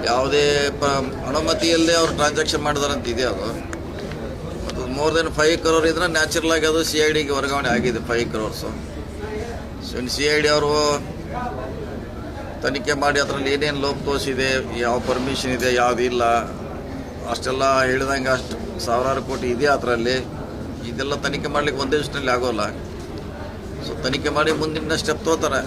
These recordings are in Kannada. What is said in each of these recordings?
ಯಾವುದೇ ಅನುಮತಿ ಇಲ್ಲದೆ ಅವ್ರು ಟ್ರಾನ್ಸಾಕ್ಷನ್ ಮಾಡಿದಾರಂತ ಇದೆ ಅದು. ಮತ್ತು ಮೋರ್ ದೆನ್ 5 crore ಇದ್ರೆ ನ್ಯಾಚುರಲ್ ಆಗಿ ಅದು CIDಗೆ ವರ್ಗಾವಣೆ ಆಗಿದೆ 5 crores. ಸೊ CID ಅವರು ತನಿಖೆ ಮಾಡಿ ಅದರಲ್ಲಿ ಏನೇನು ಲೋಪ ತೋರಿಸಿದೆ, ಯಾವ ಪರ್ಮಿಷನ್ ಇದೆ, ಯಾವುದಿಲ್ಲ, ಅಷ್ಟೆಲ್ಲ ಹೇಳಿದಂಗೆ ಅಷ್ಟು ಸಾವಿರಾರು ಕೋಟಿ ಇದೆ ಅದರಲ್ಲಿ. ಇದೆಲ್ಲ ತನಿಖೆ ಮಾಡಲಿಕ್ಕೆ ಒಂದೇ ದಿವಸದಲ್ಲಿ ಆಗೋಲ್ಲ. ಸೊ ತನಿಖೆ ಮಾಡಿ ಮುಂದಿನ ಸ್ಟೆಪ್ ತಗೋತಾರೆ.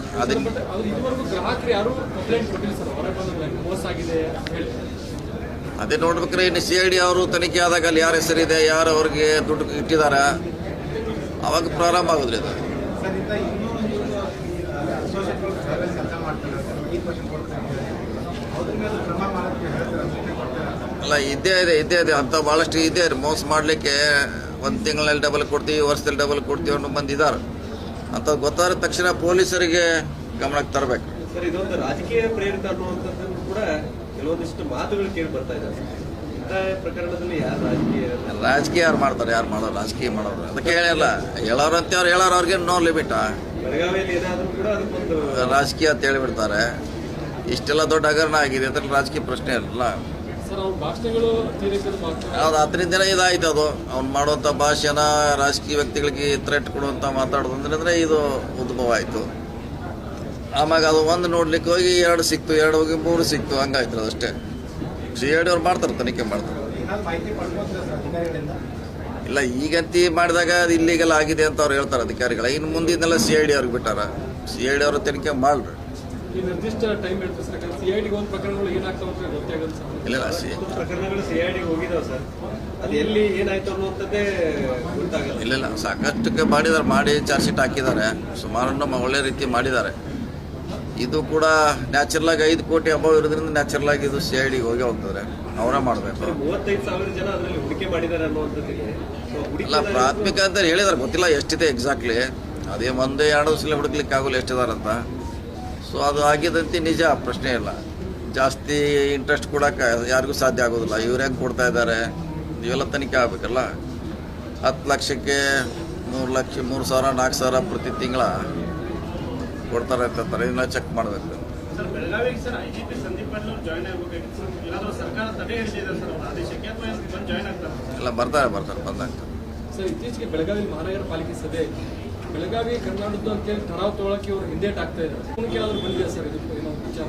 ಅದೇ ನೋಡ್ಬೇಕ್ರೆ ಇನ್ನು CID ಅವರು ತನಿಖೆ ಆದಾಗ ಅಲ್ಲಿ ಯಾರ ಹೆಸರಿದೆ, ಯಾರು ಅವ್ರಿಗೆ ದುಡ್ಡು ಇಟ್ಟಿದ್ದಾರೆ, ಅವಾಗ ಪ್ರಾರಂಭ ಆಗೋದ್ರಿ ಅದು. ಅಲ್ಲ ಇದ್ದೇ ಇದೆ ಅಂತ ಭಾಳಷ್ಟು ಇದೆ. ಮೋಸ ಮಾಡಲಿಕ್ಕೆ 1 ತಿಂಗಳಲ್ಲಿ ಡಬಲ್ ಕೊಡ್ತೀವಿ, ವರ್ಷದಲ್ಲಿ ಡಬಲ್ ಕೊಡ್ತೀವಿ ಅನ್ನೋ ಬಂದಿದ್ದಾರೆ ಅಂತ ಗೊತ್ತಾದ ತಕ್ಷಣ ಪೊಲೀಸರಿಗೆ ಗಮನಕ್ಕೆ ತರಬೇಕು. ಸರ್, ಇದೊಂದು ರಾಜಕೀಯ ಪ್ರೇರಿತ ಅನ್ನುವಂಥದ್ದನ್ನು ಕೂಡ ಕೆಲವೊಂದಿಷ್ಟು ಮಾತುಗಳು ಕೇಳಿ ಬರ್ತಾ ಇದ್ದಾರೆ. ಇಂಥ ಪ್ರಕರಣದಲ್ಲಿ ರಾಜಕೀಯ ಯಾರು ಮಾಡ್ತಾರೆ, ಯಾರು ಮಾಡೋರು, ರಾಜಕೀಯ ಮಾಡೋರು ಅದಕ್ಕೆ ಹೇಳಿಲ್ಲ. ಹೇಳೋರಂತ ಅವ್ರು ಹೇಳೋರು, ಅವ್ರಿಗೆ ನೋ ಲಿಮಿಟ್. ಬೆಳಗಾವಿಯಲ್ಲಿ ಏನಾದರೂ ಕೂಡ ಅದಕ್ಕೊಂದು ರಾಜಕೀಯ ಅಂತ ಹೇಳಿಬಿಡ್ತಾರೆ. ಇಷ್ಟೆಲ್ಲ ದೊಡ್ಡ ಹಗರಣ ಆಗಿದೆ ಅದ್ರಲ್ಲಿ ರಾಜಕೀಯ ಪ್ರಶ್ನೆ ಇರಲ್ಲ. ಹೌದು, ಅದರಿಂದನೇ ಇದಾಯ್ತು. ಅದು ಅವ್ನು ಮಾಡುವಂಥ ಭಾಷೆನ ರಾಜಕೀಯ ವ್ಯಕ್ತಿಗಳಿಗೆ ಥ್ರೆಟ್ ಕೊಡುವಂಥ ಮಾತಾಡೋದಂದ್ರೆ ಇದು ಉದ್ಭವ ಆಯಿತು. ಆಮ್ಯಾಗ ಅದು ಒಂದು ನೋಡ್ಲಿಕ್ಕೆ ಹೋಗಿ 2 ಸಿಕ್ತು, 2 ಹೋಗಿ 3 ಸಿಕ್ತು, ಹಂಗಾಯ್ತು ಅದಷ್ಟೇ. CID ಅವ್ರು ಮಾಡ್ತಾರೆ, ತನಿಖೆ ಮಾಡ್ತಾರೆ. ಇಲ್ಲ ಈಗಂತಿ ಮಾಡಿದಾಗ ಅದು ಇಲ್ಲಿಗೆಲ್ಲ ಆಗಿದೆ ಅಂತ ಅವ್ರು ಹೇಳ್ತಾರೆ ಅಧಿಕಾರಿಗಳು. ಇನ್ನು ಮುಂದಿನೆಲ್ಲ CID ಅವ್ರಿಗೆ ಬಿಟ್ಟಾರ. CID ಅವರು ತನಿಖೆ ಮಾಡ್ರಿ. ಇಲ್ಲ ಇಲ್ಲ ಸಾಕಷ್ಟು ಮಾಡಿದ್ದಾರೆ, ಮಾಡಿ ಚಾರ್ಜ್ ಶೀಟ್ ಹಾಕಿದ್ದಾರೆ. ಸುಮಾರನ್ನು ಒಳ್ಳೆ ರೀತಿ ಮಾಡಿದ್ದಾರೆ. ಇದು ಕೂಡ ನ್ಯಾಚುರಲ್ ಆಗಿ 5 ಕೋಟಿ ಅಬಾವ್ ಇರೋದ್ರಿಂದ ನ್ಯಾಚುರಲ್ ಆಗಿ ಇದು CIDಗೆ ಹೋಗಿ ಹೋಗ್ತದೆ. ಅವರೇ ಮಾಡಬೇಕು. 35,000 ಜನ ಅದರಲ್ಲಿ ಹೂಡಿಕೆ ಮಾಡಿದ್ದಾರೆ ಅನ್ನುವಂಥದ್ದಿದೆ. ಇಲ್ಲ ಪ್ರಾಥಮಿಕ ಅಂತ ಹೇಳಿದಾರೆ, ಗೊತ್ತಿಲ್ಲ ಎಷ್ಟಿದೆ ಎಕ್ಸಾಕ್ಟ್ಲಿ. ಅದೇ 1-2 ಸಲ ಹುಡುಕ್ಲಿಕ್ಕೆ ಆಗೋಲ್ಲ ಎಷ್ಟಿದಾರಂತ. ಸೊ ಅದು ಆಗಿದಂತೆ ನಿಜ, ಪ್ರಶ್ನೆ ಇಲ್ಲ. ಜಾಸ್ತಿ ಇಂಟ್ರೆಸ್ಟ್ ಕೊಡೋಕೆ ಯಾರಿಗೂ ಸಾಧ್ಯ ಆಗೋದಿಲ್ಲ. ಇವ್ರು ಹೆಂಗೆ ಕೊಡ್ತಾ ಇದ್ದಾರೆ, ಇವೆಲ್ಲ ತನಿಖೆ ಆಗಬೇಕಲ್ಲ. 10 ಲಕ್ಷಕ್ಕೆ 3 ಲಕ್ಷ, 3,000, 4,000 ಪ್ರತಿ ತಿಂಗಳ ಕೊಡ್ತಾರೆ ಅಂತಾರೆ. ಇದನ್ನ ಚೆಕ್ ಮಾಡಬೇಕು. ಇಲ್ಲ ಬರ್ತಾರೆ ಬಂದಾಗ. ಸರ್, ಇತ್ತೀಚೆಗೆ ಬೆಳಗಾವಿ ಮಹಾನಗರ ಪಾಲಿಕೆ ಸಭೆ ಬೆಳಗಾವಿ ಕರ್ನಾಟಕದ್ದು ಅಂತೇಳಿ ಠರಾವ್ ತೊಗೊಳಕ್ಕೆ ಇವರು ಹಿಂದೇಟ್ ಆಗ್ತಾ ಇದ್ದಾರೆ. ಏನಾದರೂ ಬಂದಿದೆ ಸರ್ ಇದು ವಿಚಾರ?